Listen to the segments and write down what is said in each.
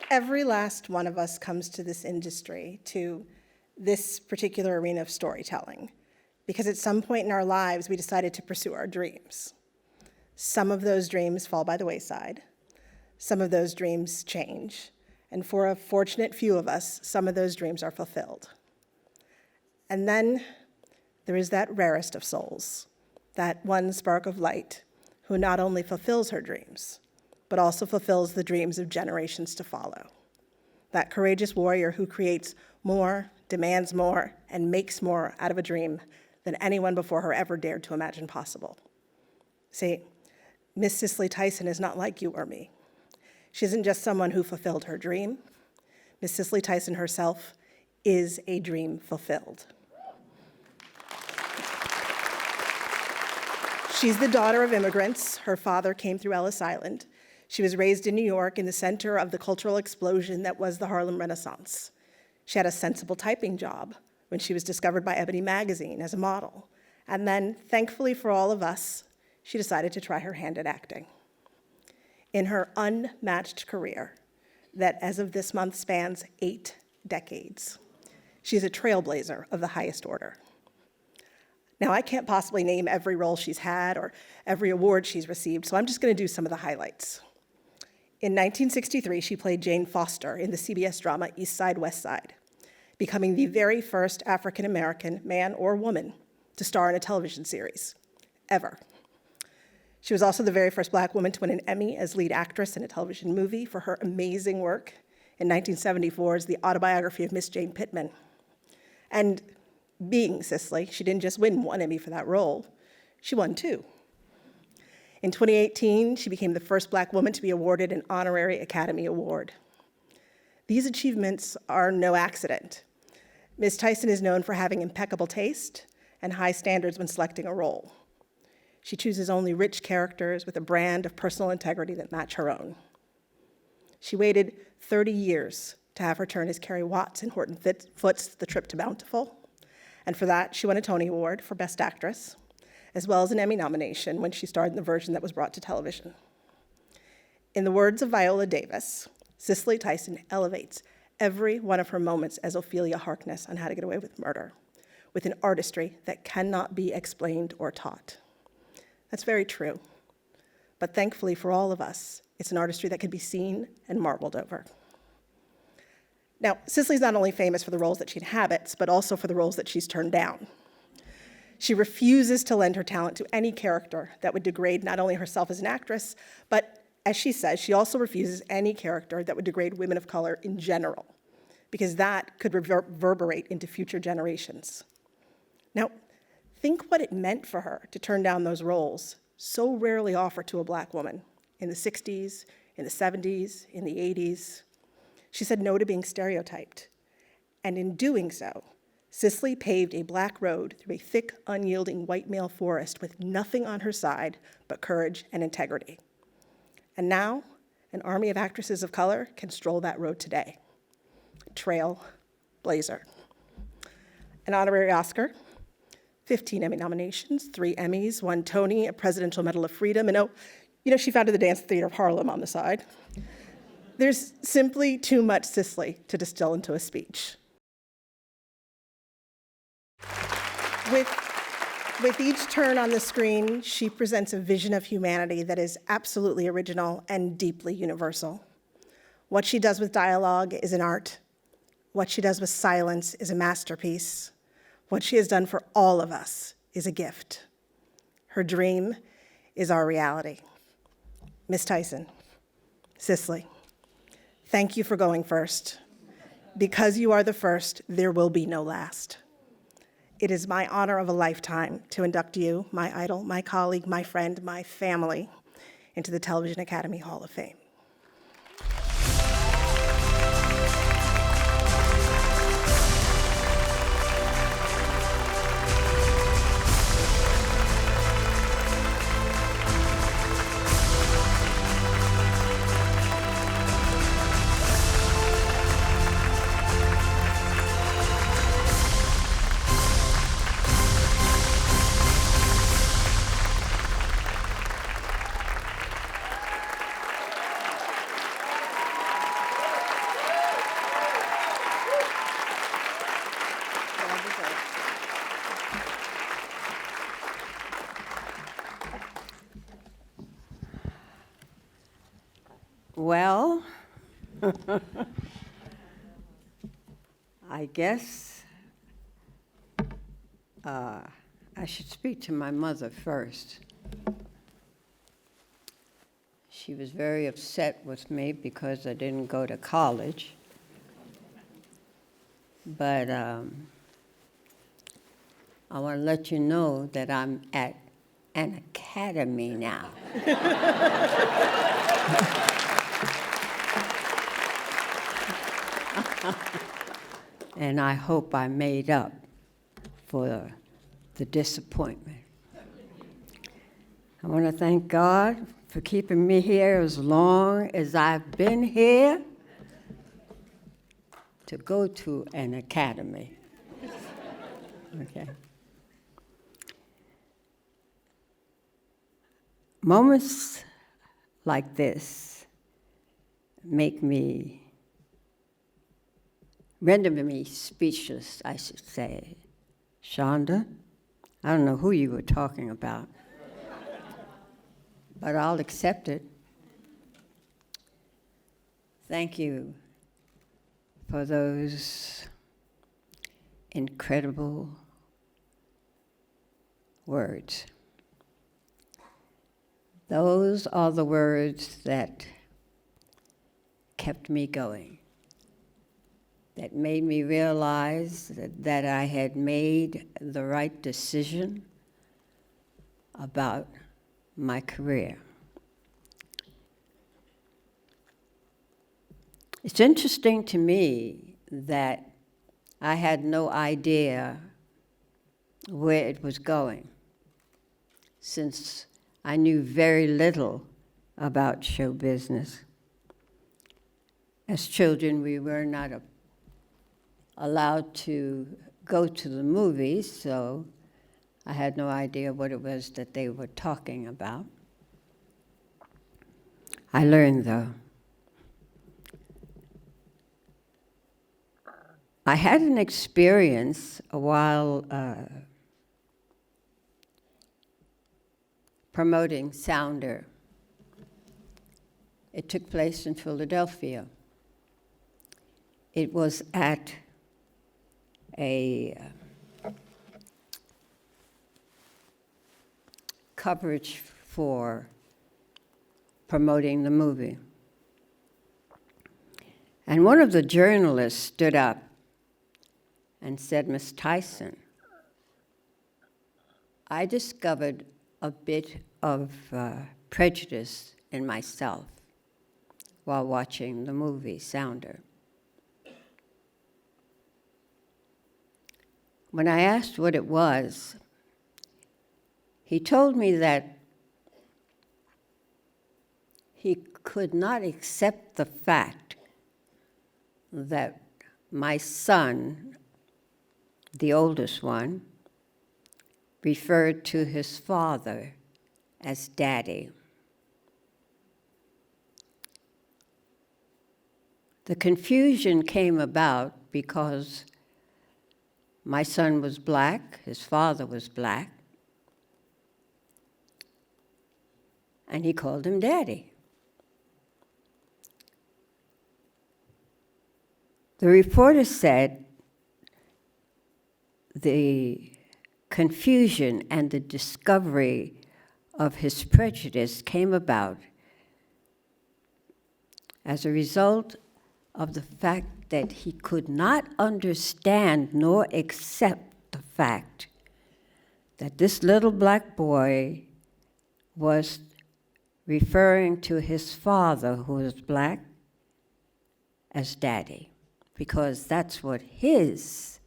Every last one of us comes to this industry, to this particular arena of storytelling, because at some point in our lives, we decided to pursue our dreams. Some of those dreams fall by the wayside. Some of those dreams change. And for a fortunate few of us, some of those dreams are fulfilled. And then there is that rarest of souls, that one spark of light, who not only fulfills her dreams, but also fulfills the dreams of generations to follow. That courageous warrior who creates more, demands more, and makes more out of a dream than anyone before her ever dared to imagine possible. See, Miss Cicely Tyson is not like you or me. She isn't just someone who fulfilled her dream. Miss Cicely Tyson herself is a dream fulfilled. She's the daughter of immigrants. Her father came through Ellis Island. She was raised in New York in the center of the cultural explosion that was the Harlem Renaissance. She had a sensible typing job when she was discovered by Ebony magazine as a model. And then, thankfully for all of us, she decided to try her hand at acting. In her unmatched career, that as of this month spans 8 decades, she's a trailblazer of the highest order. Now, I can't possibly name every role she's had or every award she's received, so I'm just going to do some of the highlights. In 1963, she played Jane Foster in the CBS drama East Side, West Side, becoming the very first African-American man or woman to star in a television series, ever. She was also the very first Black woman to win an Emmy as lead actress in a television movie for her amazing work in 1974's The Autobiography of Miss Jane Pittman. And being Cicely, she didn't just win one Emmy for that role, she won 2. In 2018, she became the first Black woman to be awarded an honorary Academy Award. These achievements are no accident. Ms. Tyson is known for having impeccable taste and high standards when selecting a role. She chooses only rich characters with a brand of personal integrity that match her own. She waited 30 years to have her turn as Carrie Watts in Horton Foote's The Trip to Bountiful, and for that, she won a Tony Award for Best Actress, as well as an Emmy nomination when she starred in the version that was brought to television. In the words of Viola Davis, Cicely Tyson elevates every one of her moments as Ophelia Harkness on How to Get Away with Murder, with an artistry that cannot be explained or taught. That's very true. But thankfully for all of us, it's an artistry that can be seen and marveled over. Now, Cicely's not only famous for the roles that she inhabits, but also for the roles that she's turned down. She refuses to lend her talent to any character that would degrade not only herself as an actress, but as she says, she also refuses any character that would degrade women of color in general, because that could reverberate into future generations. Now, think what it meant for her to turn down those roles so rarely offered to a Black woman in the 60s, in the 70s, in the 80s. She said no to being stereotyped. And in doing so, Cicely paved a Black road through a thick, unyielding white male forest with nothing on her side but courage and integrity. And now, an army of actresses of color can stroll that road today. Trailblazer. An honorary Oscar, 15 Emmy nominations, 3 Emmys, 1 Tony, a Presidential Medal of Freedom, and she founded the Dance Theater of Harlem on the side. There's simply too much Cicely to distill into a speech. With each turn on the screen, she presents a vision of humanity that is absolutely original and deeply universal. What she does with dialogue is an art. What she does with silence is a masterpiece. What she has done for all of us is a gift. Her dream is our reality. Miss Tyson, Cicely, thank you for going first. Because you are the first, there will be no last. It is my honor of a lifetime to induct you, my idol, my colleague, my friend, my family, into the Television Academy Hall of Fame. Well, I guess I should speak to my mother first. She was very upset with me because I didn't go to college. But I want to let you know that I'm at an academy now. And I hope I made up for the disappointment. I want to thank God for keeping me here as long as I've been here to go to an academy. Okay. Moments like this render me speechless, I should say. Shonda, I don't know who you were talking about, but I'll accept it. Thank you for those incredible words. Those are the words that kept me going, that made me realize that I had made the right decision about my career. It's interesting to me that I had no idea where it was going, since I knew very little about show business. As children, we were not allowed to go to the movies, so I had no idea what it was that they were talking about. I learned, though. I had an experience while promoting Sounder. It took place in Philadelphia. It was at a coverage for promoting the movie. And one of the journalists stood up and said, "Miss Tyson, I discovered a bit of prejudice in myself while watching the movie Sounder." When I asked what it was, he told me that he could not accept the fact that my son, the oldest one, referred to his father as Daddy. The confusion came about because my son was black, his father was black, and he called him Daddy. The reporter said the confusion and the discovery of his prejudice came about as a result of the fact that he could not understand nor accept the fact that this little black boy was referring to his father, who was black, as Daddy, because that's what his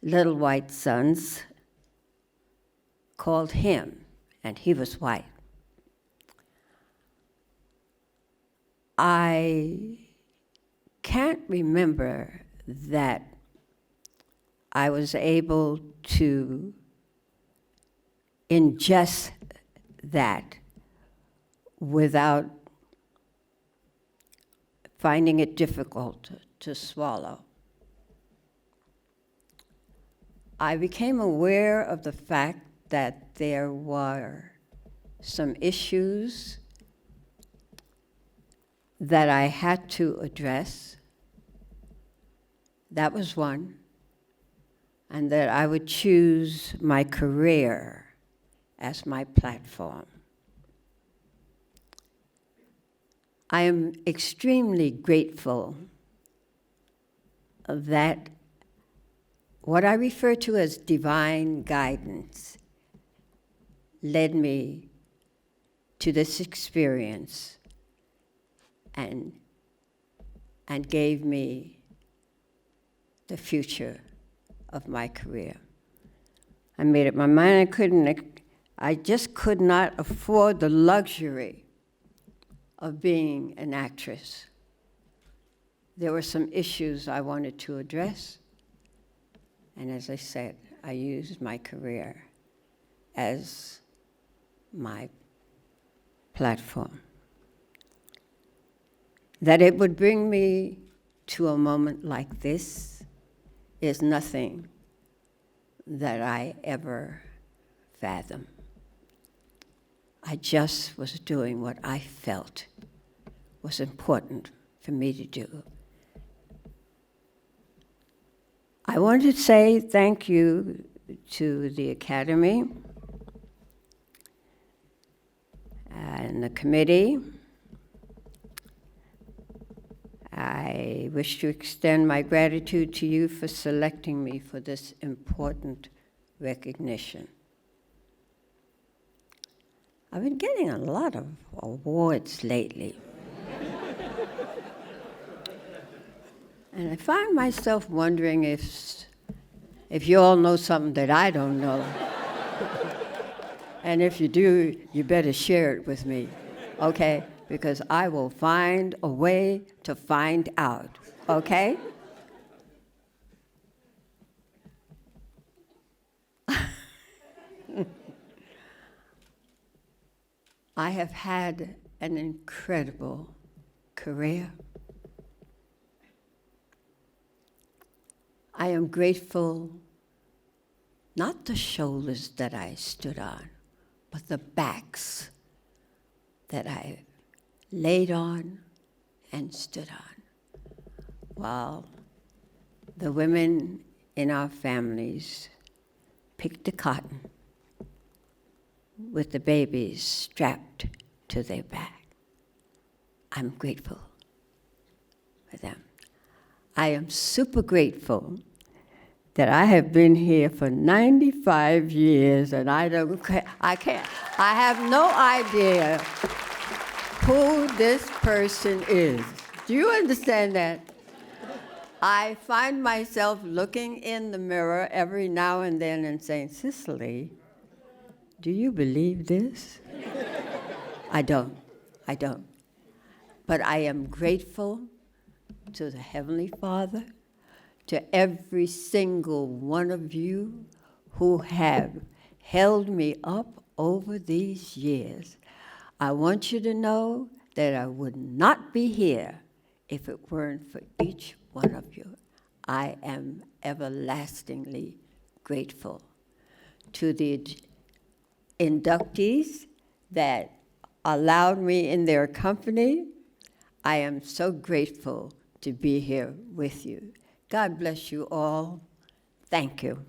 little white sons called him, and he was white. I can't remember that I was able to ingest that without finding it difficult to swallow. I became aware of the fact that there were some issues that I had to address. That was one. And that I would choose my career as my platform. I am extremely grateful that what I refer to as divine guidance led me to this experience and gave me the future of my career. I made up my mind I just could not afford the luxury of being an actress. There were some issues I wanted to address, and as I said, I used my career as my platform. That it would bring me to a moment like this is nothing that I ever fathomed. I just was doing what I felt was important for me to do. I want to say thank you to the Academy and the committee. I wish to extend my gratitude to you for selecting me for this important recognition. I've been getting a lot of awards lately. And I find myself wondering if you all know something that I don't know. And if you do, you better share it with me, okay? Because I will find a way to find out, okay? I have had an incredible career. I am grateful, not the shoulders that I stood on, but the backs that I laid on and stood on, while the women in our families picked the cotton with the babies strapped to their back. I'm grateful for them. I am super grateful that I have been here for 95 years, and I have no idea who this person is. Do you understand that? I find myself looking in the mirror every now and then and saying, Cicely, do you believe this? I don't. But I am grateful to the Heavenly Father, to every single one of you who have held me up over these years. I want you to know that I would not be here if it weren't for each one of you. I am everlastingly grateful. To the inductees that allowed me in their company, I am so grateful to be here with you. God bless you all. Thank you.